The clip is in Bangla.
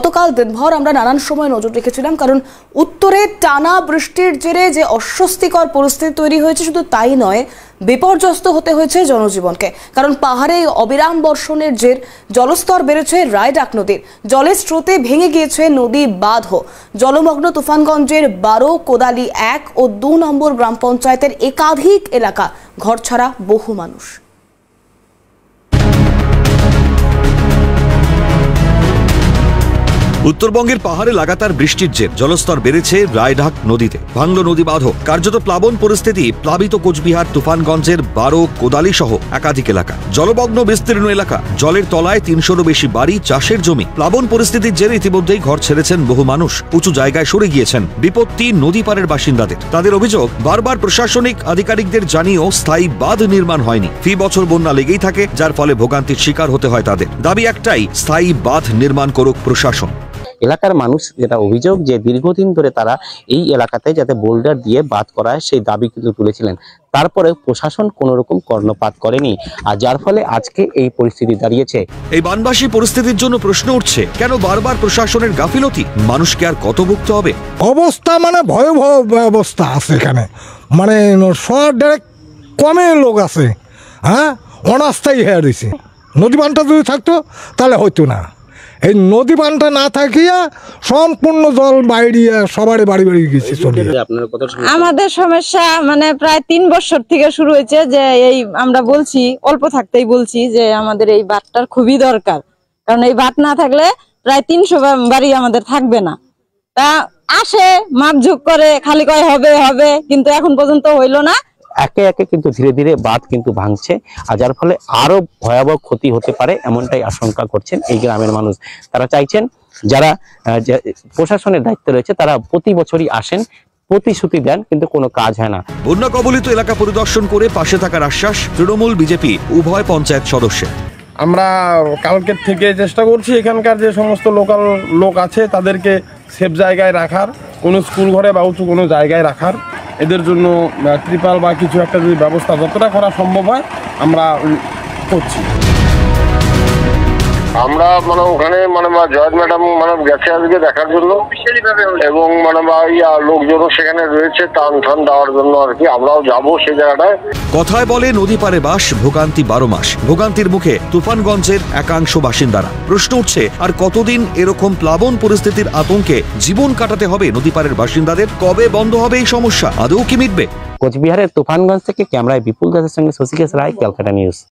গতকাল দিনভর আমরা নানান সময় নজর রেখেছিলাম, কারণ উত্তরে টানা বৃষ্টির জেরে যে অস্বস্তিকর পরিস্থিতি তৈরি হয়েছে, শুধু তাই নয়, বিপর্যস্ত হতে হয়েছে জনজীবনকে। কারণ পাহাড়ে অবিরাম বর্ষণের জের জলস্তর বেড়েছে রায়ডাক নদীর, জলের স্রোতে ভেঙে গিয়েছে নদী বাঁধও। জলমগ্ন তুফানগঞ্জের 12, কোদালি 1 ও 2 নম্বর গ্রাম পঞ্চায়েতের একাধিক এলাকা, ঘরছাড়া বহু মানুষ। উত্তরবঙ্গের পাহাড়ে লাগাতার বৃষ্টির জের জলস্তর বেড়েছে রায়ডাক নদীতে, ভাঙল নদী বাঁধও। কার্যত প্লাবন পরিস্থিতি, প্লাবিত কোচবিহার, তুফানগঞ্জের 12, কোদালি সহ একাধিক এলাকা। জলমগ্ন বিস্তীর্ণ এলাকা, জলের তলায় 300-রও বেশি বাড়ি, চাষের জমি। প্লাবন পরিস্থিতির জেরে ইতিমধ্যেই ঘর ছেড়েছেন বহু মানুষ, উঁচু জায়গায় সরে গিয়েছেন। বিপত্তি নদী পারের বাসিন্দাদের। তাদের অভিযোগ, বারবার প্রশাসনিক আধিকারিকদের জানিয়েও স্থায়ী বাঁধ নির্মাণ হয়নি। ফি বছর বন্যা লেগেই থাকে, যার ফলে ভোগান্তির শিকার হতে হয় তাদের। দাবি একটাই, স্থায়ী বাঁধ নির্মাণ করুক প্রশাসন। এলাকার মানুষ যেটা অভিযোগ, যে দীর্ঘদিন ধরে তারা এই এলাকাতে যাতে বোল্ডার দিয়ে বাঁধ করা হয় সেই দাবি কিন্তু তুলেছিলেন। তারপরে প্রশাসন কোন রকম কর্ণপাত করেনি, আর যার ফলে আজকে এই পরিস্থিতি দাঁড়িয়েছে। এই বানবাসী পরিস্থিতির জন্য প্রশ্ন উঠছে, কেন বারবার প্রশাসনের গাফিলতি? মানুষকে আর কত ভুগতে হবে? অবস্থা মানে ভয়াবহ অবস্থা আছে এখানে, মানে শহর ডাইরেক্ট কমে লোক আছে, হ্যাঁ, অনাস্থায়ী হয়ে রয়েছে। নদী বাঁধটা যদি থাকতো তাহলে হইতো না। এই নদী বাঁধটা না থাকিয়া সম্পূর্ণ জল বাইরিয়া সবারই বাড়ি বাড়ি গেছে চলে। আমাদের সমস্যা মানে প্রায় 3 বছর থেকে শুরু হয়েছে, যে এই আমরা বলছি, অল্প থাকতেই বলছি যে আমাদের এই বাঁধটার খুবই দরকার। কারণ এই বাঁধ না থাকলে প্রায় 300 বাড়ি আমাদের থাকবে না। তা আসে মাপঝোক করে, খালি কয় হবে হবে, কিন্তু এখন পর্যন্ত হইলো না। একে একে কিন্তু ধীরে ধীরে বাঁধ কিন্তু ভাঙছে, আর যার ফলে আরো ভয়াবহ ক্ষতি হতে পারে, এমনটাই আশঙ্কা করছেন এই গ্রামের মানুষ। তারা চাইছেন যারা প্রশাসনের দায়িত্বে রয়েছে তারা প্রতি বছরই আসেন, প্রতিশ্রুতি দেন, কিন্তু কোনো কাজ হয় না। বন্যা কবলিত এলাকা পরিদর্শন করে পাশে থাকার আশ্বাস তৃণমূল, বিজেপি উভয় পঞ্চায়েত সদস্যের। আমরা কালকের থেকে চেষ্টা করছি এখানকার যে সমস্ত লোকাল লোক আছে তাদেরকে সেফ জায়গায় রাখার, কোনো স্কুল ঘরে বা উঁচু কোনো জায়গায় রাখার। এদের জন্য ত্রিপাল বা কিছু একটা যদি ব্যবস্থা যতটা করা সম্ভব হয় আমরা করছি। আমরা মানে ওখানে মানে জয়েন্ট ম্যাডাম মানে গেছে আজকে দেখার জন্য, এবং মানে লোকজনও সেখানে রয়েছে টান টান দেওয়ার জন্য আর কি। আমরাও যাবো সেই জায়গাটায়। কথায় বলে নদী পারে বাস, ভোগান্তি 12 মাস। ভোগান্তির মুখে তুফানগঞ্জের একাংশ বাসিন্দারা। প্রশ্ন উঠছে, আর কতদিন এরকম প্লাবন পরিস্থিতির আতঙ্কে জীবন কাটাতে হবে নদী পারের বাসিন্দাদের? কবে বন্ধ হবে এই সমস্যা? আদৌ কি মিটবে? কোচবিহারের তুফানগঞ্জ থেকে ক্যামেরায় বিপুল দাসের সঙ্গে শশীকেশ রায়, ক্যালকাটা নিউজ।